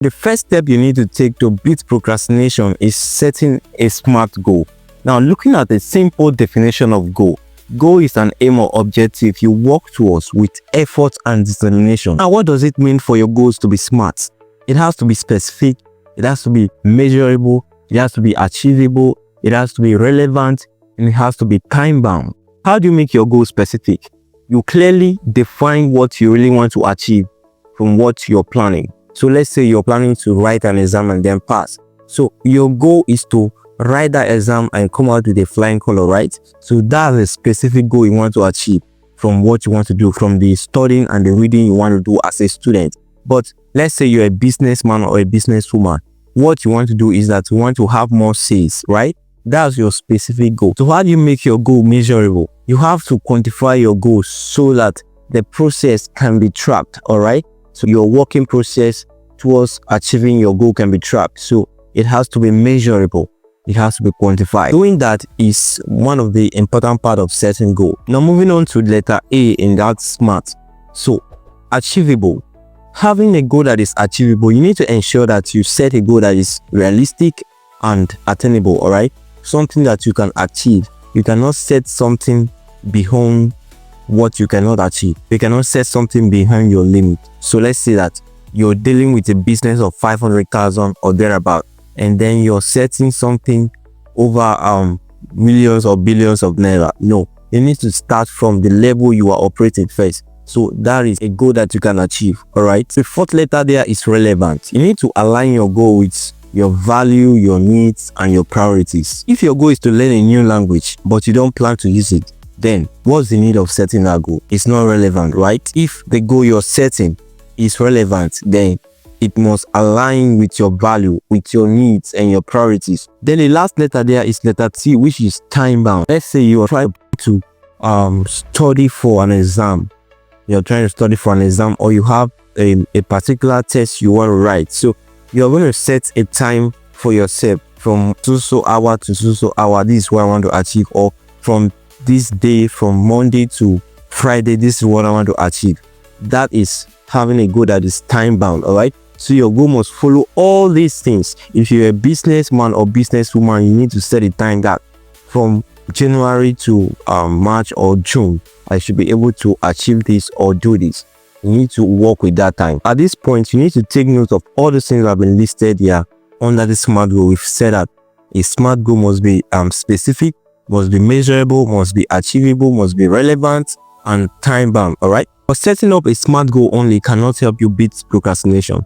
The first step you need to take to beat procrastination is setting a SMART goal. Now, looking at a simple definition of goal. Goal is an aim or objective you work towards with effort and determination. Now, what does it mean for your goals to be SMART? It has to be specific, it has to be measurable, it has to be achievable, it has to be relevant, and it has to be time-bound. How do you make your goal specific? You clearly define what you really want to achieve from what you're planning. So let's say you're planning to write an exam and then pass. So your goal is to write that exam and come out with a flying color, right? So that's a specific goal you want to achieve from what you want to do, from the studying and the reading you want to do as a student. But let's say you're a businessman or a businesswoman. What you want to do is that you want to have more sales, right? That's your specific goal. So how do you make your goal measurable? You have to quantify your goals so that the process can be tracked, all right? So your working process towards achieving your goal can be tracked. So it has to be measurable. It has to be quantified. Doing that is one of the important part of setting goal. Now moving on to letter A in that SMART. So achievable. Having a goal that is achievable, you need to ensure that you set a goal that is realistic and attainable, all right? Something that you can achieve. You cannot set something beyond what you cannot achieve. You cannot set something behind your limit. So let's say that you're dealing with a business of 500,000 or thereabout, and then you're setting something over millions or billions of naira. No, you need to start from the level you are operating first. So that is a goal that you can achieve, all right? The fourth letter there is relevant. You need to align your goal with your value, your needs, and your priorities. If your goal is to learn a new language, but you don't plan to use it, then what's the need of setting that goal? It's not relevant, right? If the goal you're setting is relevant, then it must align with your value, with your needs and your priorities. Then the last letter there is letter T, which is time bound. Let's say you are trying to study for an exam. You're trying to study for an exam, or you have a particular test you want to write. So you're going to set a time for yourself from so hour to so hour. This is what I want to achieve. Or from this day, from Monday to Friday, this is what I want to achieve. That is having a goal that is time bound, all right? So your goal must follow all these things. If you're a businessman or businesswoman, you need to set a time that from January to March or June, I should be able to achieve this or do this. You need to work with that time. At this point, you need to take note of all the things that have been listed here under the SMART goal. We've said that a SMART goal must be specific, must be measurable, must be achievable, must be relevant, and time bound, all right? But setting up a SMART goal only cannot help you beat procrastination.